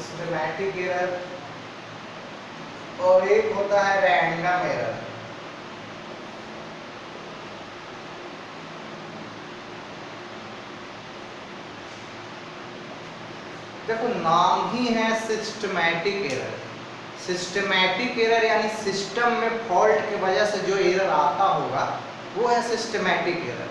Systematic error और एक होता है रैंडम एरर। देखो नाम ही है सिस्टमैटिक एरर। सिस्टमैटिक एरर यानी सिस्टम में फॉल्ट की वजह से जो एरर आता होगा वो है सिस्टमैटिक एरर।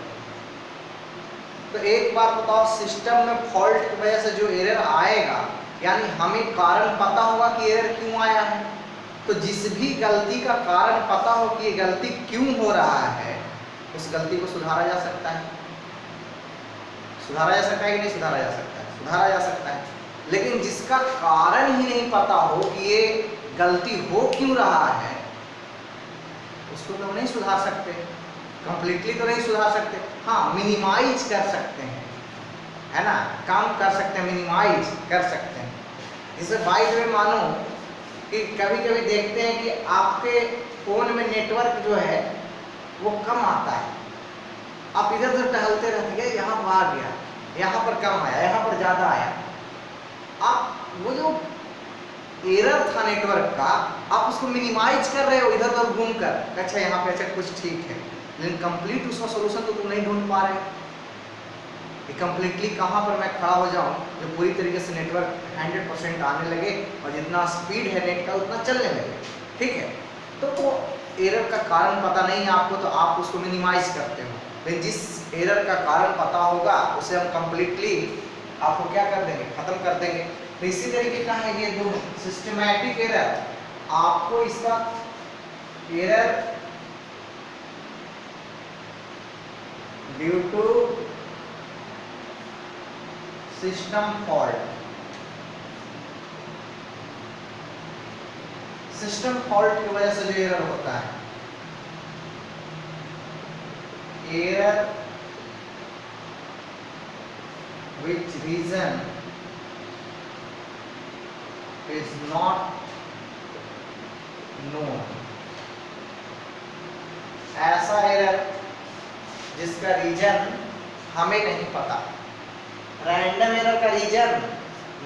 तो एक बार बताओ, सिस्टम में फॉल्ट की वजह से जो एरर आएगा यानी हमें कारण पता होगा कि एरर क्यों आया है। तो जिस भी गलती का कारण पता हो कि ये गलती क्यों हो रहा है, उस गलती को सुधारा जा सकता है। सुधारा जा सकता है कि नहीं सुधारा जा सकता है? सुधारा जा सकता है। लेकिन जिसका कारण ही नहीं पता हो कि ये गलती हो क्यों रहा है, उसको तो नहीं सुधार सकते, कंप्लीटली तो नहीं सुधार सकते। हाँ, मिनिमाइज कर सकते हैं, है ना, काम कर सकते हैं, मिनिमाइज कर सकते हैं। जैसे बाय द वे मानो कि कभी कभी देखते हैं कि आपके फोन में नेटवर्क जो है वो कम आता है, आप इधर उधर टहलते रहते हैं, यहाँ पर आ गया, यहाँ पर कम आया, यहाँ पर ज़्यादा आया। आप वो जो एरर था नेटवर्क का, आप उसको मिनिमाइज कर रहे हो इधर उधर घूम कर, अच्छा यहाँ पे अच्छा कुछ ठीक है, लेकिन कंप्लीट उसका सोल्यूशन तो तुम नहीं ढूंढ पा रहे कि कंप्लीटली कहाँ पर मैं खड़ा हो जाऊँ जो पूरी तरीके से नेटवर्क 100% आने लगे और जितना स्पीड है नेट का उतना चलने लगे। ठीक है, तो वो एरर का कारण पता नहीं है आपको, तो आप उसको मिनिमाइज करते हो। लेकिन जिस एरर का कारण पता होगा उसे हम कंप्लीटली आपको क्या कर देंगे, खत्म कर देंगे। तो इसी तरीके का है ये दोनों। सिस्टमैटिक एरर, आपको इसका error due to system fault, system fault की वजह से जो एरर होता है, error which reason is not known, ऐसा एरर जिसका रीजन हमें नहीं पता। रैंडम एरर का रीजन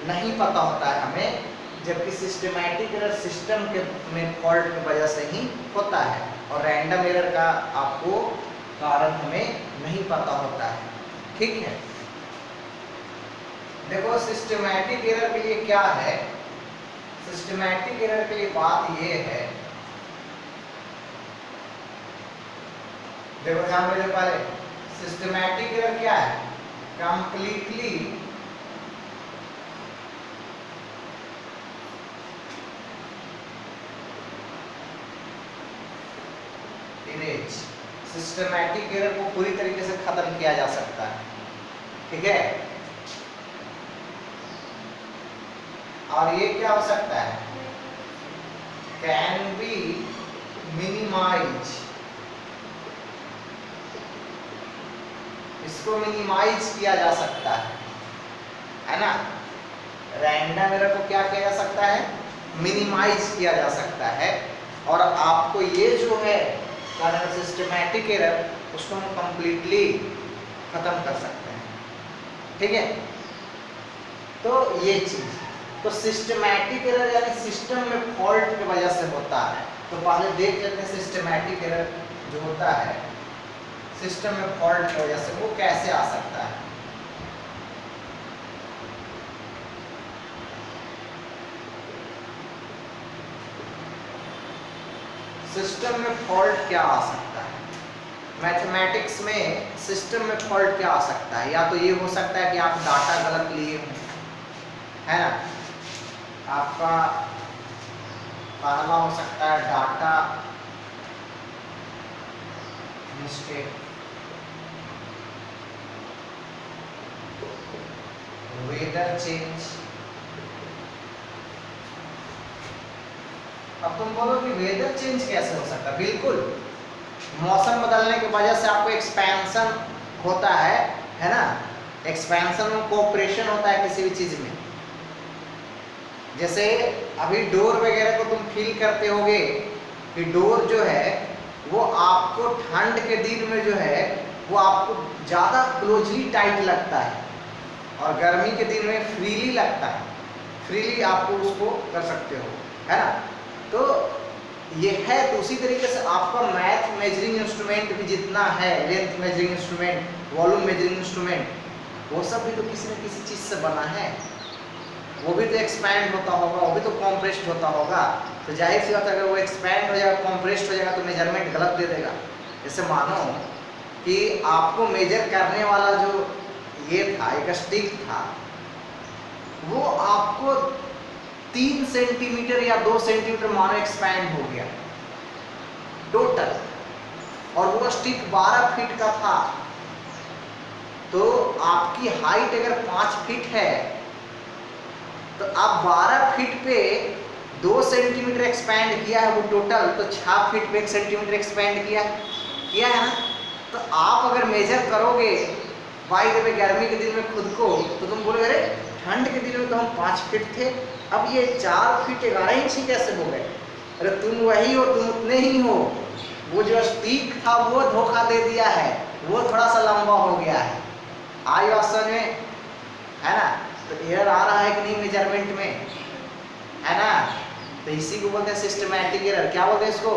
नहीं पता होता है हमें, जबकि सिस्टमैटिक एरर सिस्टम के में फॉल्ट की वजह से ही होता है, और रैंडम एरर का आपको कारण हमें नहीं पता होता है। ठीक है, देखो सिस्टमैटिक एरर के लिए क्या है, सिस्टमैटिक एरर के लिए बात ये है, देखो ध्यान देने पहले, सिस्टमैटिक एरर क्या है, कंप्लीटली इरेज, सिस्टमैटिक एरर को पूरी तरीके से खत्म किया जा सकता है। ठीक है, और ये क्या हो सकता है, कैन बी मिनिमाइज, इसको मिनिमाइज किया जा सकता है ना। रैंडम एरर को क्या किया जा सकता है, मिनिमाइज किया जा सकता है, और आपको ये जो है सिस्टमैटिक एरर, उसको हम कंप्लीटली खत्म कर सकते हैं। ठीक है, तो ये चीज, तो सिस्टमैटिक एरर यानी सिस्टम में फॉल्ट की वजह से होता है। तो पहले देख लेते हैं सिस्टमैटिक एरर जो होता है सिस्टम में फॉल्ट की वजह से वो कैसे आ सकता है। सिस्टम में फॉल्ट क्या आ सकता है, मैथमेटिक्स में सिस्टम में फॉल्ट क्या आ सकता है, या तो ये हो सकता है कि आप डाटा गलत लिए हों, है ना, आपका पहला हो सकता है डाटा मिस्टेक, वेदर चेंज। अब तुम बोलो कि वेदर चेंज कैसे हो सकता है, बिल्कुल, मौसम बदलने की वजह से आपको एक्सपेंशन होता है ना, एक्सपेंशन में कोऑपरेशन होता है किसी भी चीज में। जैसे अभी डोर वगैरह को तुम फील करते होगे कि डोर जो है वो आपको ठंड के दिन में जो है वो आपको ज़्यादा क्लोजली टाइट लगता है और गर्मी के दिन में फ्रीली लगता है। फ्रीली आपको उसको कर सकते हो, है ना। तो ये है। तो उसी तरीके से आपका मैथ मेजरिंग इंस्ट्रूमेंट भी जितना है, length measuring instrument, volume measuring instrument, वो सब भी तो किसी न किसी चीज़ से बना है। वो भी तो एक्सपैंड होता होगा, वो भी तो कॉम्प्रेस्ड होता होगा। तो जाहिर सी बात है, अगर वो एक्सपैंड हो जाएगा, कॉम्प्रेस्ड हो जाएगा, तो मेजरमेंट गलत दे देगा। जैसे मानो कि आपको मेजर करने वाला जो ये था, एक स्टिक था, वो आपको 3 सेंटीमीटर या 2 सेंटीमीटर मानो एक्सपैंड हो गया टोटल, और वो स्टिक 12 फीट का था। तो आपकी हाइट अगर 5 फीट है, तो आप 12 फीट पे 2 सेंटीमीटर एक्सपैंड किया है वो टोटल, तो 6 फीट पे 1 सेंटीमीटर एक्सपैंड किया है ना। तो आप अगर मेजर करोगे बाई द वे गर्मी के दिन में खुद को, तो तुम बोलोगे अरे ठंड के दिन में तो हम 5 फीट थे, अब ये 4 फीट 11 इंच ही कैसे हो गए? अरे तुम वही हो, तुम उतने ही हो। वो जो स्टिक था वो धोखा दे दिया है, वो थोड़ा सा लंबा हो गया है। आई बात समझ में, है ना। तो एरर आ रहा है कि नहीं मेजरमेंट में, है ना। तो इसी को बोलते हैं सिस्टमैटिक एरर। क्या बोलते हैं इसको?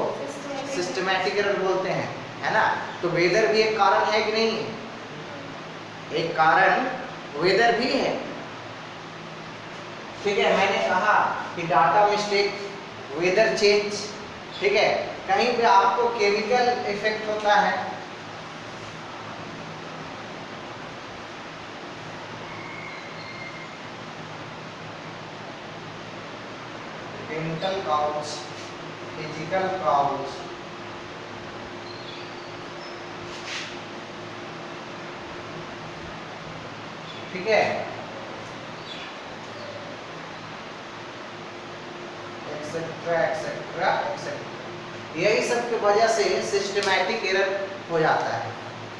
सिस्टमैटिक एरर बोलते हैं, है ना। तो वेदर भी एक कारण है कि नहीं? एक कारण वेदर भी है, ठीक है। मैंने कहा कि डाटा मिस्टेक, वेदर चेंज, ठीक है। कहीं पे आपको केमिकल इफेक्ट होता है, केमिकल काउज, फिजिकल काउज, ठीक है, एक्सेट्रा एक्सेट्रा एक्सेट्रा। यही सब की वजह से सिस्टमैटिक एरर हो जाता है।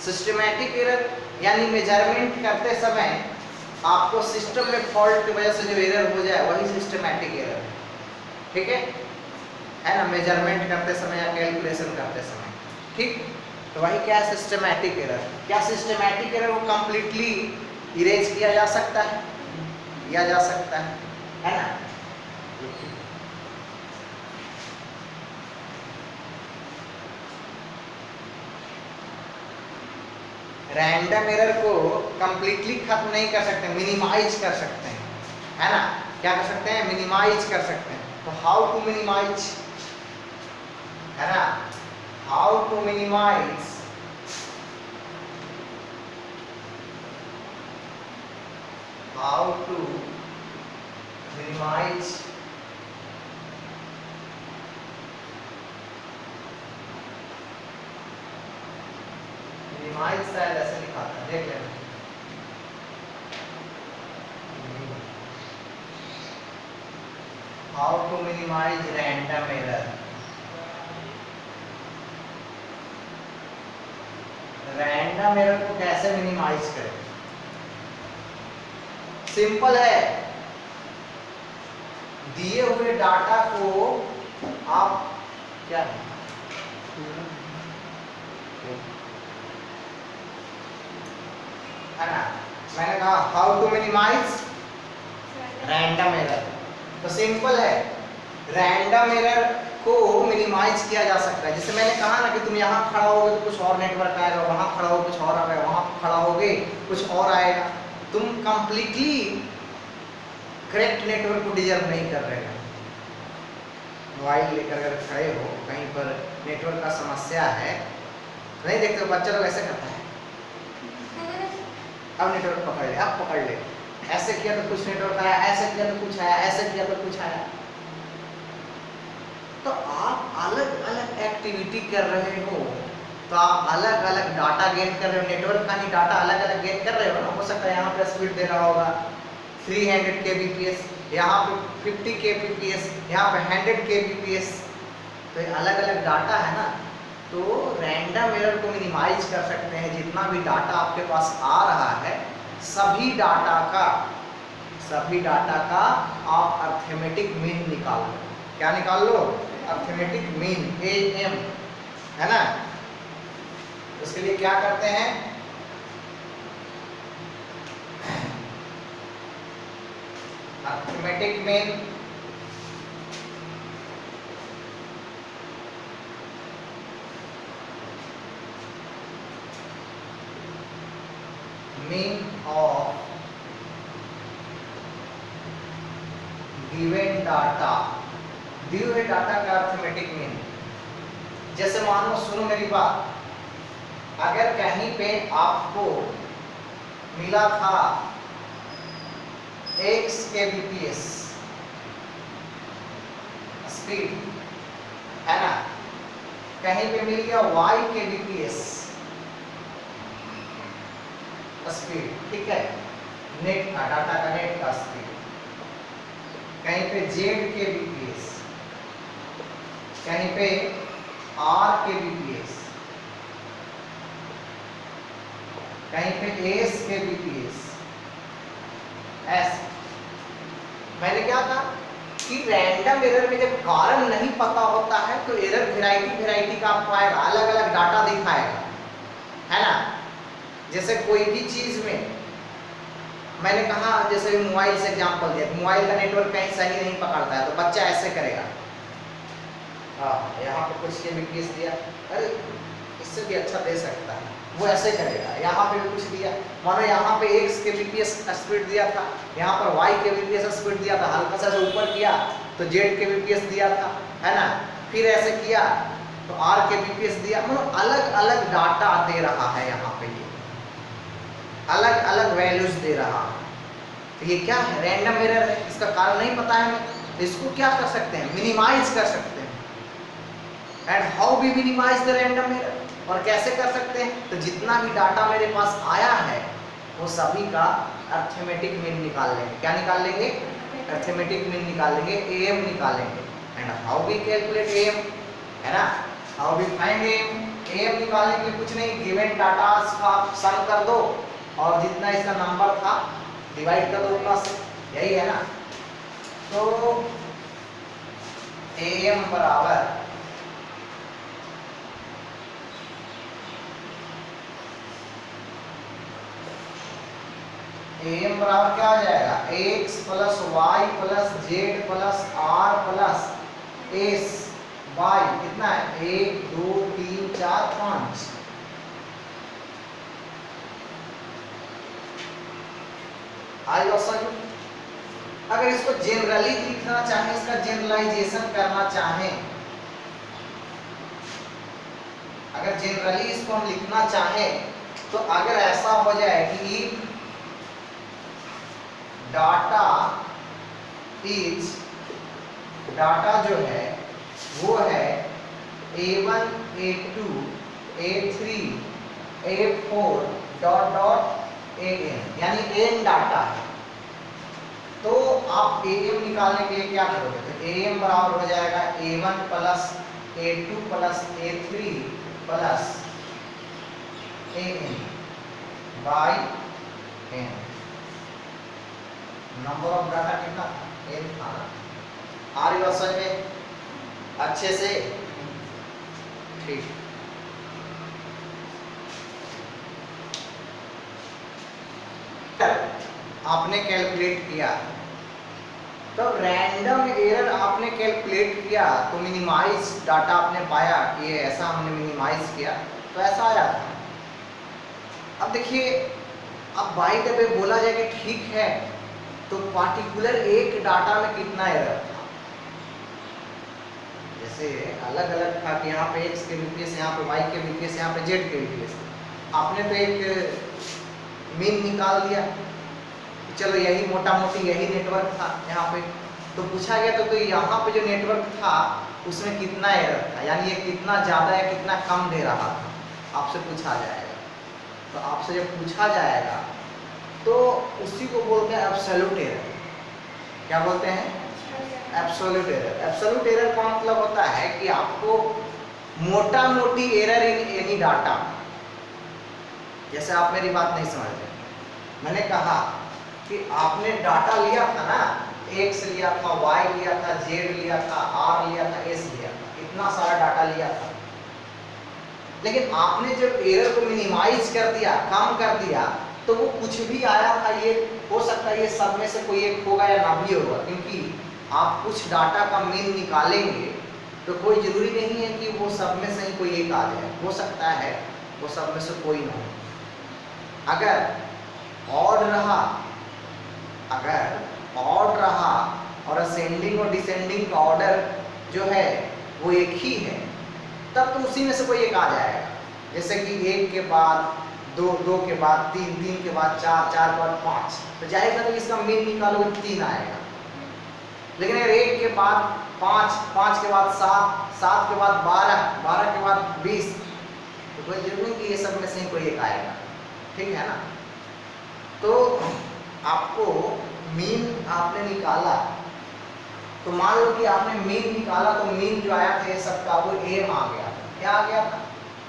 सिस्टमैटिक एरर यानी मेजरमेंट करते समय आपको सिस्टम में फॉल्ट की वजह से जो एरर हो जाए वही सिस्टमैटिक एरर है, ठीक है ना। मेजरमेंट करते समय या कैलकुलेशन करते समय, ठीक। तो वही क्या है? Systematic error. क्या सिस्टमैटिक एरर को कंप्लीटली इरेज किया जा सकता है? किया जा सकता है ना। रैंडम एरर को कंप्लीटली खत्म नहीं कर सकते, मिनिमाइज कर सकते हैं, है ना। क्या कर सकते हैं? मिनिमाइज कर सकते हैं। तो हाउ टू मिनिमाइज, है ना। How to minimize, how to minimize minimize शायद ऐसे लिखा था, देख लेना। How to minimize random error. Random error को कैसे मिनिमाइज करें? सिंपल है, दिए हुए डाटा को आप क्या है ना। मैंने कहा how to minimize random error, तो सिंपल है, रैंडम एरर को मिनिमाइज किया जा सकता है। जैसे मैंने कहा ना कि तुम यहाँ खड़ा होगे तो कुछ और नेटवर्क आएगा, वहां खड़ा हो कुछ और आएगा, वहां खड़ा होगे कुछ और आएगा। तुम कंप्लीटली करेक्ट नेटवर्क को डिजर्व नहीं कर रहे हो। मोबाइल लेकर अगर खड़े हो कहीं पर, नेटवर्क का समस्या है, नहीं देखते हो बच्चा लोग ऐसे करता है, अब नेटवर्क पकड़ ले, अब पकड़ ले, ऐसे किया तो कुछ नेटवर्क आया, ऐसे किया तो कुछ आया, ऐसे किया तो कुछ आया। तो आप अलग अलग एक्टिविटी कर रहे हो, तो आप अलग अलग डाटा गेन कर रहे हो, नेटवर्क का ही डाटा अलग अलग गेन कर रहे हो ना। हो सकता है यहाँ पे स्पीड दे रहा होगा 300 kbps, यहाँ पे 50 kbps, यहाँ पे 100 kbps, तो ये अलग अलग डाटा है ना। तो रैंडम एरर को मिनिमाइज कर सकते हैं। जितना भी डाटा आपके पास आ रहा है, सभी डाटा का आप अर्थमेटिक मीन निकाल लो। क्या निकाल लो? अर्थमेटिक मीन, AM, है ना। उसके लिए क्या करते हैं? Arithmetic mean mean of given data, दिए हुए डाटा का अर्थमेटिक मीन। जैसे मान लो, सुनो मेरी बात, अगर कहीं पे आपको मिला था x kbps स्पीड, है ना, कहीं पे मिल गया y kbps स्पीड, ठीक है, नेट का डाटा का नेट का स्पीड, कहीं पे z kbps, कहीं पे r kbps, कहीं पे s kbps, ऐसे। मैंने क्या कहा कि रैंडम एरर में जब कारण नहीं पता होता है तो एरर वैरायटी का आपको आएगा, अलग अलग डाटा दिखाएगा, है ना। जैसे कोई भी चीज में मैंने कहा, जैसे मोबाइल से एग्जांपल दिया, मोबाइल का नेटवर्क कहीं सही नहीं पकड़ता है तो बच्चा ऐसे करेगा, यहाँ पे कुछ kbps दिया, अरे इससे भी अच्छा दे सकता है, वो ऐसे करेगा। यहाँ पे भी कुछ दिया, मानो यहाँ पे x kbps स्पीड दिया था, यहाँ पर y kbps स्पीड दिया था, हल्का सा जो ऊपर किया तो z kbps दिया था, है ना, फिर ऐसे किया तो r kbps दिया, मतलब अलग अलग डाटा दे रहा है, यहाँ पे ये अलग अलग वैल्यूज दे रहा है। तो ये क्या है? रैंडम एरर है, इसका कारण नहीं पता है हमें, तो इसको क्या कर सकते हैं? मिनिमाइज कर सकते हैं। And how we minimize the random error, और कैसे कर सकते हैं? तो जितना भी डाटा मेरे पास आया है वो सभी का अर्थमेटिक मीन निकाल लेंगे। क्या निकाल लेंगे? अर्थमेटिक मीन निकाल लेंगे, AM निकालेंगे। And how we calculate AM, है ना, हाउ वी फाइंड AM निकालने के कुछ नहीं, गिवन डाटा का सम कर दो और जितना इसका नंबर था डिवाइड कर दो उतना से, यही है ना। तो AM बराबर AM बराबर क्या आ जाएगा? x plus y plus z plus r plus s y, कितना है? 1 2 3 4 5। आई बात समझ? अगर इसको जनरली लिखना चाहें, इसका जनरलाइजेशन करना चाहें, अगर जनरली इसको हम लिखना चाहें तो अगर ऐसा हो जाए कि डाटा इज, डाटा जो है वो है A1 A2 A3 A4 dot dot AN, यानी n डाटा है, तो आप AM निकालने के लिए क्या करोगे? तो AM बराबर हो जाएगा A1 plus A2 plus A3 plus AN by n। Number of data कितना था? n था ना। आ रही बात समझ में अच्छे से? ठीक, आपने कैलकुलेट किया तो रैंडम एरर आपने कैलकुलेट किया तो मिनिमाइज डाटा आपने पाया कि ये ऐसा हमने मिनिमाइज किया तो ऐसा आया था। अब देखिए, अब बाई द वे बोला जाए कि ठीक है, तो पार्टिकुलर एक डाटा में कितना एरर था? जैसे अलग अलग था कि यहाँ पे x kbps, यहाँ पे y kbps, यहाँ पे z kbps, आपने तो एक मीन निकाल दिया, चलो यही मोटा मोटी यही नेटवर्क था यहाँ पे, तो पूछा गया तो यहाँ पे जो नेटवर्क था उसमें कितना एरर था, यानी ये कितना ज़्यादा या कितना कम दे रहा था, आपसे पूछा जाएगा। तो आपसे जब पूछा जाएगा तो उसी को बोलते हैं एब्सोल्यूट एरर। क्या बोलते हैं? Absolute error. एब्सोल्यूट एरर का मतलब होता है कि आपको मोटा मोटी एरर इन एनी डाटा, जैसे आप मेरी बात नहीं समझ रहे, मैंने कहा कि आपने डाटा लिया था ना, x लिया था, y लिया था, z लिया था, r लिया था, s लिया था, इतना सारा डाटा लिया था, लेकिन आपने जब एरर को मिनिमाइज कर दिया, कम कर दिया, तो वो कुछ भी आया था, ये हो सकता है ये सब में से कोई एक होगा या ना भी होगा, क्योंकि आप कुछ डाटा का मीन निकालेंगे तो कोई जरूरी नहीं है कि वो सब में से ही कोई एक आ जाए, हो सकता है वो सब में से कोई ना हो। अगर ऑड रहा और असेंडिंग और डिसेंडिंग का ऑर्डर जो है वो एक ही है, तब तो उसी में से कोई एक आ जाएगा। जैसे कि 1 के बाद 2, 2 के बाद 3, 3 के बाद 4, 4 के बाद 5, तो जाहिर है इसका मीन निकालोगे 3 आएगा। लेकिन अगर 1 के बाद 5, 5 के बाद 7, 7 के बाद 12, 12 के बाद 20, तो कोई जरूरी नहीं कि ये सब में से ही कोई एक आएगा, ठीक है ना। तो आपको मीन आपने निकाला, तो मान लो कि आपने मीन निकाला, तो मीन जो आया था ये सबका वो एम आ गया था। क्या आ गया था?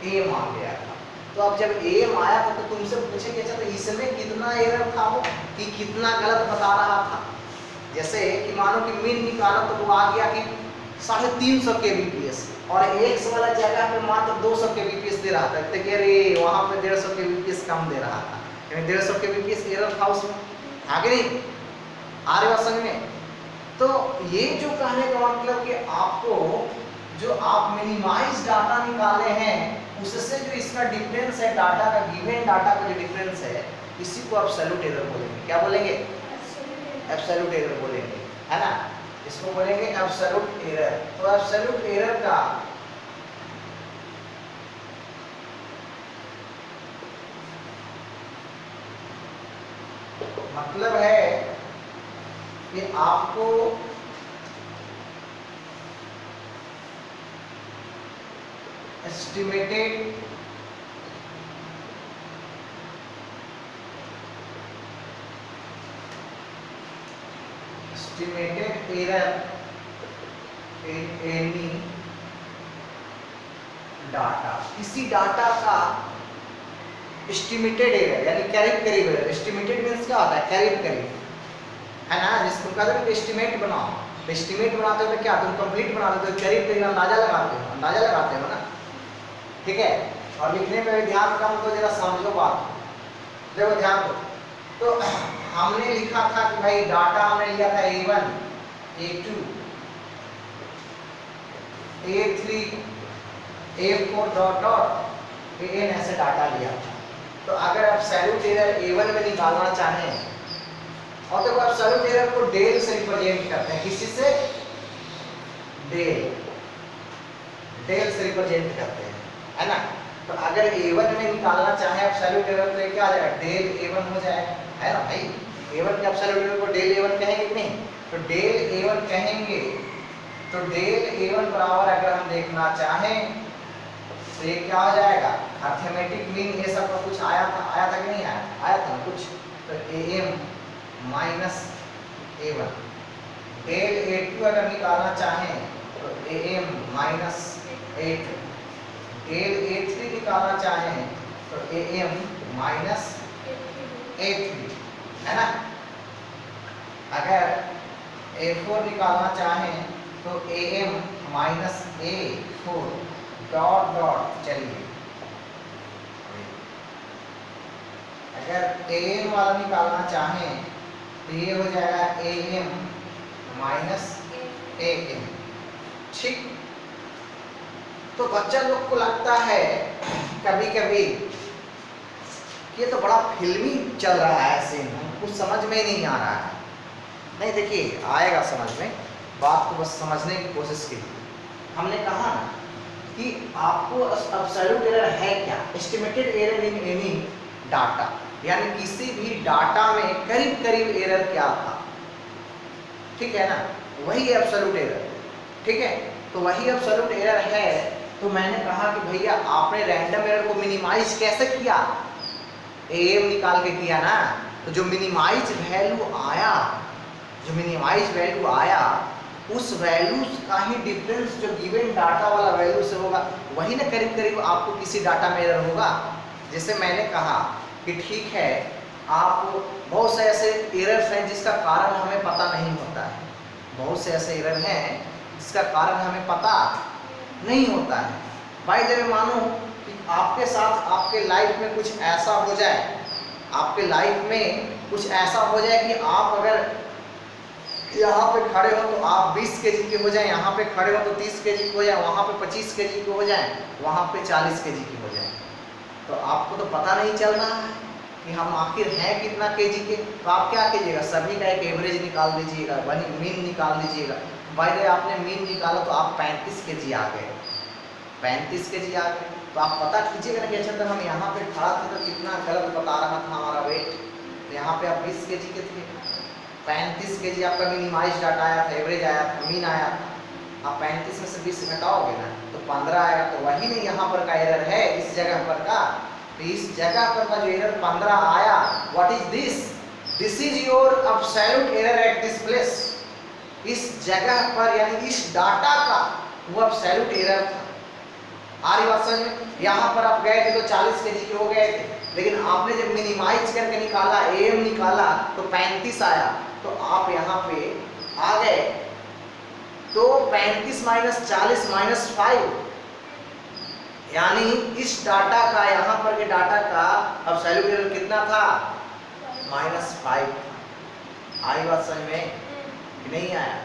एम आ गया था। तो अब जब एम आया था तो तुमसे पूछे कि अच्छा तो इसमें कितना एरर था वो, कि कितना गलत बता रहा था। जैसे कि मानो कि मीन निकाला तो वो आ गया कि 350 kbps और 100 वाला जगह पे मात्र 200 kbps दे रहा था, तो कह रहे वहाँ पे 150 kbps कम दे रहा था, यानी 150 kbps एरर था उसमें। आगे नहीं आ रही बात समझ में? तो ये जो कहने का मतलब कि आपको जो आप मिनिमाइज डाटा निकाले हैं उससे जो इसका डिफरेंस है, डाटा का गिवन डाटा का जो डिफरेंस है, इसी को एब्सोल्यूट एरर बोलेंगे। क्या बोलेंगे? एब्सोल्यूट एरर बोलेंगे, है ना। इसको बोलेंगे एब्सोल्यूट एरर। तो एब्सोल्यूट एरर का मतलब है कि आपको estimated error in any data, किसी डाटा का एस्टिमेटेड एरर यानी करीब करीब एरर। एस्टिमेटेड मींस क्या होता है? करीब करीब, है ना। जिसको कहते हैं एस्टिमेट बनाओ, तो एस्टिमेट बनाते हो तो क्या तुम कंप्लीट बना देते हो, करीब करीब अंदाजा लगाते हो ना, ठीक है। और लिखने पे भी ध्यान कम तो जरा समझो बात, देखो ध्यान दो। तो हमने लिखा था कि भाई डाटा हमने लिया था A1, A2, A3, A4 dot dot AN ऐसे डाटा लिया था। तो अगर आप एब्सोल्यूट एरर A1 में निकालना चाहें, और देखो एब्सोल्यूट एरर को डेल से रिप्रेजेंट करते हैं, किसी से? डेल से रिप्रेजेंट करते हैं, है ना। तो अगर A1 में निकालना चाहे एब्सोल्यूट एरर तो क्या आ जाएगा? डेल A1 हो जाएगा, है ना भाई। A1 के एब्सोल्यूट एरर को डेल A1 कहेंगे कि नहीं? तो डेल A1 कहेंगे, तो डेल A1 बराबर अगर हम देखना चाहें तो ये क्या हो जाएगा? अर्थमेटिक मीन ये सब का कुछ आया था कि नहीं आया? आया था ना कुछ। तो AM minus A1। Del A2 अगर निकालना चाहें तो AM minus A2। Del A3 निकालना चाहें तो AM माइनस A3, है ना। अगर A4 निकालना चाहें तो AM minus A4 dot dot. चलिए अगर AM वाला निकालना चाहें तो ये हो जाएगा AM माइनस AM, ठीक। तो बच्चा लोग को लगता है कभी कभी कि ये तो बड़ा फिल्मी चल रहा है सीन, कुछ समझ में नहीं आ रहा है। नहीं देखिए आएगा समझ में, बात को बस समझने की कोशिश कीजिए। हमने कहा ना कि आपको एब्सोल्यूट एरर है क्या? Estimated error in any data, यानी किसी भी डाटा में करीब करीब एरर क्या था, ठीक है ना, वही एब्सोल्यूट एरर, ठीक है। तो वही एब्सोल्यूट एरर है। तो मैंने कहा कि भैया आपने रैंडम एरर को मिनिमाइज कैसे किया? AM निकाल के किया ना। तो जो मिनिमाइज वैल्यू आया उस वैल्यू का ही डिफरेंस जो गिवन डाटा वाला वैल्यू से होगा, वही ना करीब करीब आपको किसी डाटा में एरर होगा। जैसे मैंने कहा कि ठीक है, आप बहुत से ऐसे एरर्स हैं जिसका कारण हमें पता नहीं होता है, बहुत से ऐसे एरर हैं जिसका कारण हमें पता नहीं होता है। बाय द वे मानो कि आपके साथ आपके लाइफ में कुछ ऐसा हो जाए आपके लाइफ में कुछ ऐसा हो जाए कि आप अगर यहाँ पे खड़े हो तो आप 20 केजी के हो जाए, यहाँ पे खड़े हो तो 30 केजी के हो जाए, वहाँ पे 25 केजी के हो जाए, वहाँ पे 40 केजी के हो जाए, तो आपको तो पता नहीं चल रहा है कि हम आखिर हैं कितना केजी के। तो आप क्या कीजिएगा, सभी का एक एवरेज निकाल लीजिएगा, मीन निकाल लीजिएगा। बाय द वे आपने मीन निकाला तो आप 35 केजी आ गए, 35 केजी आ गए। तो आप पता कीजिएगा ना कि अच्छा, हम यहाँ पे खड़ा थे तो कितना गलत बता रहा था हमारा वेट। तो यहाँ पे आप 20 केजी के थे, 35 केजी आपका मिनिमाइज डाटा आया था, एवरेज आया था, मीन आया था। आप 35 में से 20 घटाओगे ना तो 15 आएगा। तो वही नहीं यहाँ पर का एरर है, इस जगह पर का। तो इस जगह पर का जो एरर 15 आया, what is this? This is your absolute error at this place. इस जगह पर यानी इस डाटा का वो एब्सोल्यूट एरर था। आ रही बात समझ में? यहाँ पर आप गए थे तो 40 केजी के हो गए थे, लेकिन आपने जब मिनिमाइज करके निकाला, एम निकाला तो 35 आया। तो आप यहाँ पे आ गए तो 35 माइनस 40 माइनस 5, यानी इस डाटा का, यहाँ पर के डाटा का एब्सोल्यूट एरर कितना था? -5। आई बात समझ में कि नहीं आया?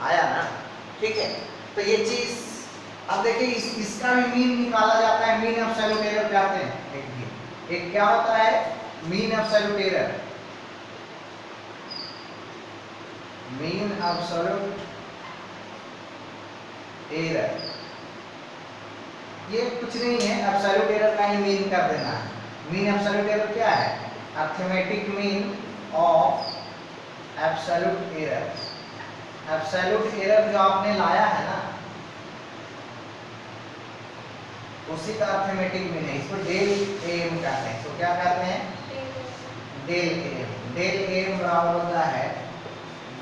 आया ना? ठीक है। तो ये चीज अब देखिए, इसका भी मीन निकाला जाता है, मीन एब्सोल्यूट एरर कहते हैं। एक क्या होता है? Mean absolute error. Mean absolute error ये कुछ नहीं है, एब्सोल्यूट एरर का ही मीन कर देना है। मीन एब्सोल्यूट एरर क्या है? Arithmetic mean of absolute error. Absolute error जो आपने लाया है ना, उसी का अरिथमेटिक मीन है। इसको डेल एम कहते हैं। तो क्या कहते हैं? Del M. डेल एम बराबर होता है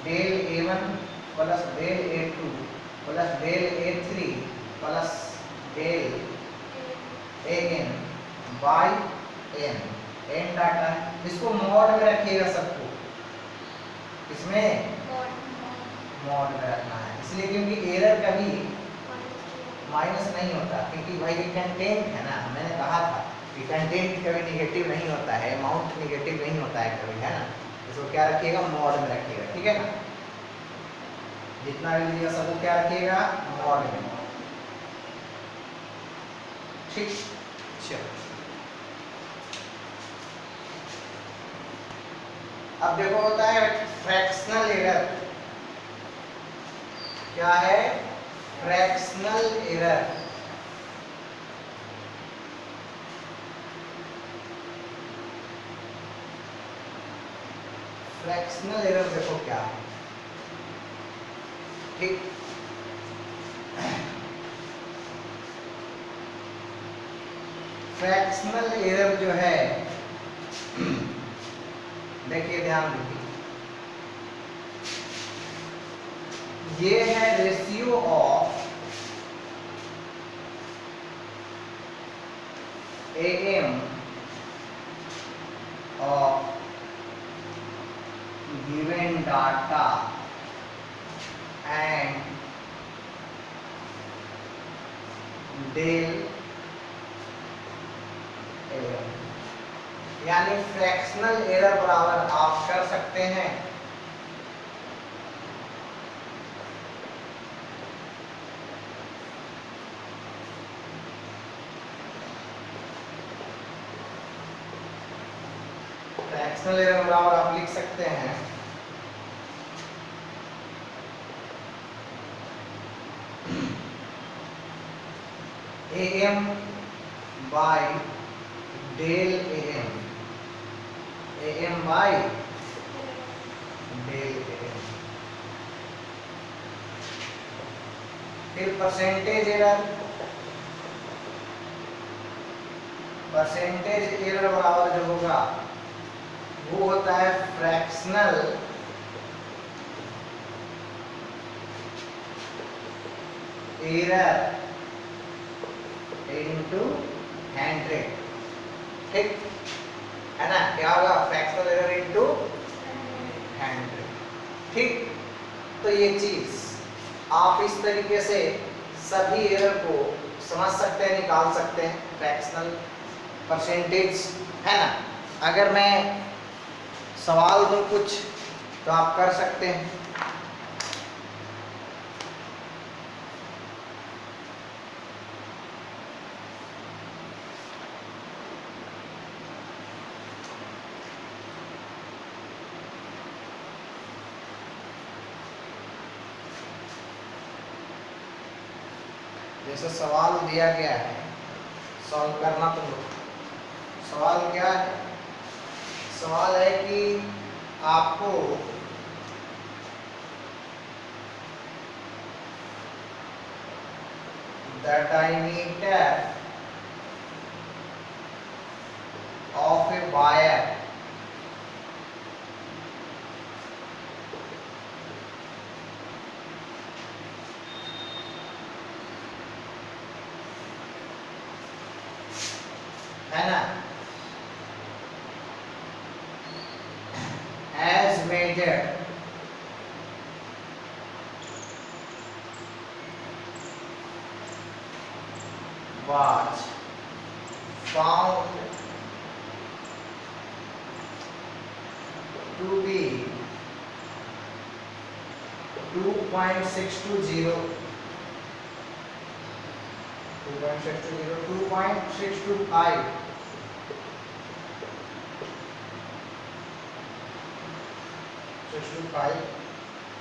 del A1 plus del A2 plus del A3 plus del AN by n। n data है, इसको मॉड में रखिएगा सबको, इसमें मॉड में रखना है। इसलिए क्योंकि एरर कभी माइनस नहीं होता, क्योंकि भाई ये कंटेंट है ना, मैंने कहा था कि कंटेंट कभी निगेटिव नहीं होता है, अमाउंट निगेटिव नहीं होता है कभी, है ना। इसको क्या रखिएगा? मॉड में रखिएगा, ठीक है ना। जितना भी लीजिएगा सबको क्या रखिएगा? मॉड में। ठीक, चलो अब देखो, होता है फ्रैक्शनल एरर। क्या है? Fractional error. फ्रैक्शनल एरर देखो क्या है, ठीक। फ्रैक्शनल एरर जो है, देखिए ध्यान दीजिए, ये है ratio of AM of given data and del AM। यानी फ्रैक्शनल एरर बराबर आप कर सकते हैं फ्रैक्शनल एरर बराबर आप लिख सकते हैं AM by del AM, AM by del AM। फिर परसेंटेज एरर, परसेंटेज एरर बराबर जो होगा वो होता है फ्रैक्शनल एरर इनटू 100, ठीक है ना। क्या होगा? फ्रैक्शनल एरर इनटू 100, ठीक। तो ये चीज आप इस तरीके से सभी एरर को समझ सकते हैं, निकाल सकते हैं। फ्रैक्शनल, परसेंटेज, है ना। अगर मैं सवाल दूं कुछ तो आप कर सकते हैं। जैसे सवाल दिया गया है, सॉल्व करना तुम लोग। सवाल क्या है? सवाल है कि आपको the diameter of a wire है ना, as measured was found to be 2.620 2.625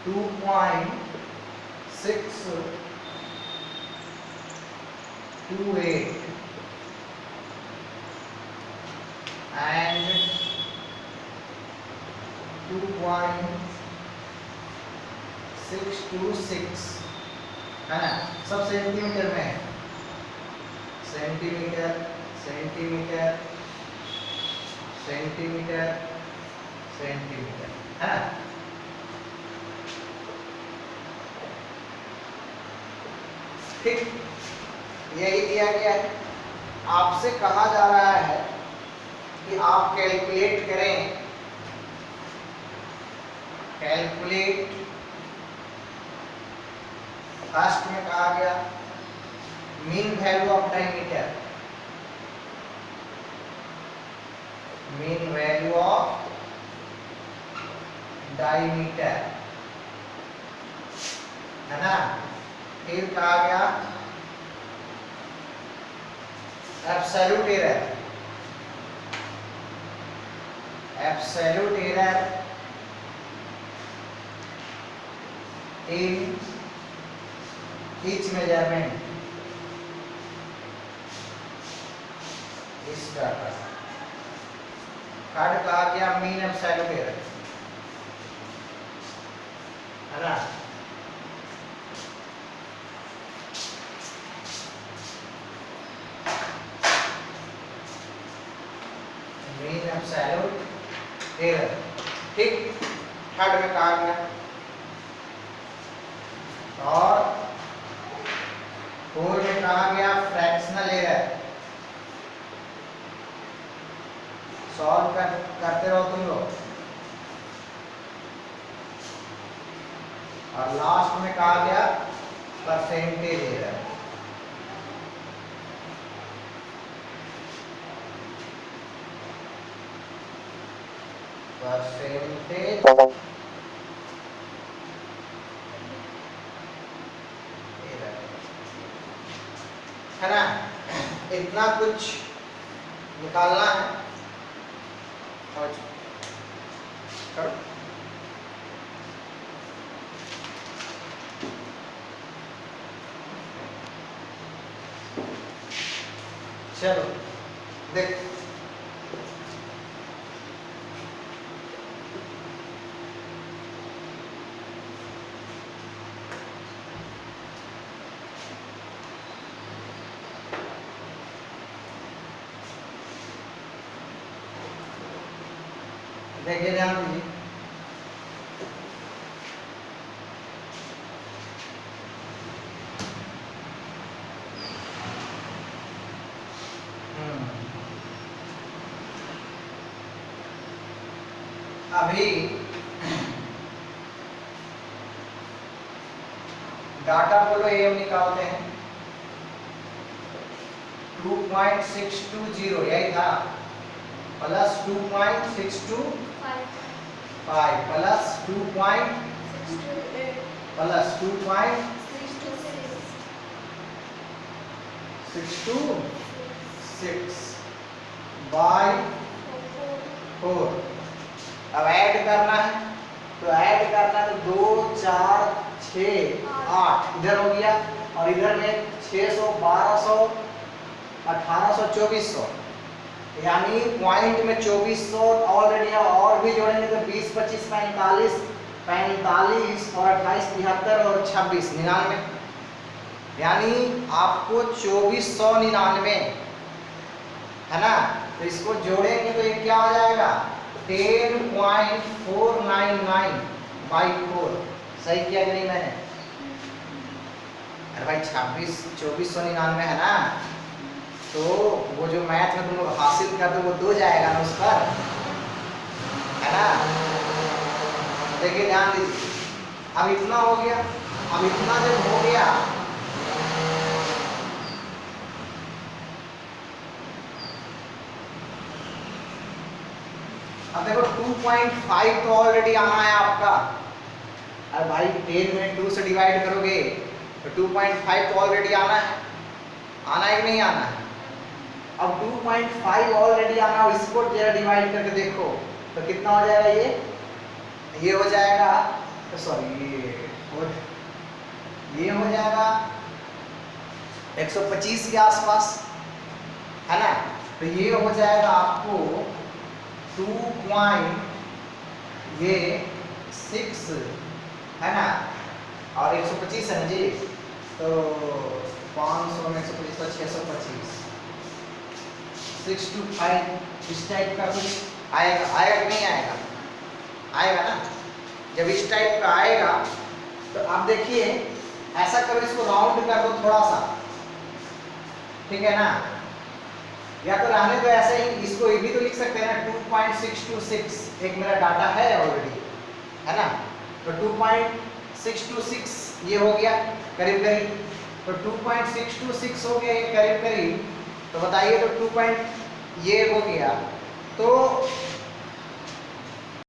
2.628 and 2.626 है ना, सब सेंटीमीटर में है। सेंटीमीटर सेंटीमीटर सेंटीमीटर सेंटीमीटर है ना। ठीक, यही दिया गया है। आपसे कहा जा रहा है कि आप कैलकुलेट करें, कैलकुलेट। फर्स्ट में कहा गया mean value of diameter, mean value of diameter है ना। फिर कहा गया absolute error, absolute error in each measurement इस डाटा। थर्ड कहा गया मीन एब्सोल्यूट एरर है ना। मीन एब्सोल्यूट एरर, ठीक। थर्ड में कहा गया, और फोर में कहा गया फ्रैक्शनल एरर। सॉल्व करते रहो तुम लोग। और लास्ट में कहा गया परसेंटेज एरर। परसेंटेज है ना। इतना कुछ निकालना है। और करो। चलो देख, देखिए ध्यान दीजिए। अभी डाटा बोलो ये हम निकालते हैं 2.620, यही था। Plus 2.625 plus 2.626 by 4। अब ऐड करना है, तो ऐड करना है तो 2 4 6 8 इधर हो गया, और इधर में 600 1200 1800 2400, यानी पॉइंट में 2400 ऑलरेडी है, और भी जोड़ेंगे तो 20 25 45 45 और 28 73 और 26 99, यानी आपको 2499 है ना। तो इसको जोड़ेंगे तो ये क्या हो जाएगा 10.499 बाई 4। सही किया कि नहीं मैंने? अरे भाई 2499 है ना, तो वो जो मैथ में तुम लोग हासिल करते वो 2 जाएगा ना उस पर, है ना। देखिए ध्यान दीजिए, अब इतना हो गया, अब इतना जब हो गया अब देखो 2.5 तो ऑलरेडी आना है आपका। अरे भाई 10 में 2 से डिवाइड करोगे तो 2.5 तो ऑलरेडी आना है कि नहीं आना है? अब 2.5 ऑलरेडी आना है, इसको जरा डिवाइड करके देखो तो कितना हो जाएगा, ये हो जाएगा, सॉरी ये हो जाएगा 125 के आसपास, है ना। तो ये हो जाएगा आपको 2.6 है ना, और 125 है ना जी, तो 500 में 125 तो 625 6 to 5 इस टाइप का कुछ आएगा कि नहीं आएगा? आएगा ना। जब इस टाइप का आएगा तो आप देखिए ऐसा करो, इसको राउंड कर दो थोड़ा सा, ठीक है ना, या तो रहने दो ऐसे ही, इसको ये भी तो लिख सकते हैं ना 2.626, एक मेरा डाटा है ऑलरेडी, है ना। तो 2.626 ये हो गया करीब करीब, तो 2.626 हो गया ये करीब करीब, तो बताइए तो 2 ये हो गया, तो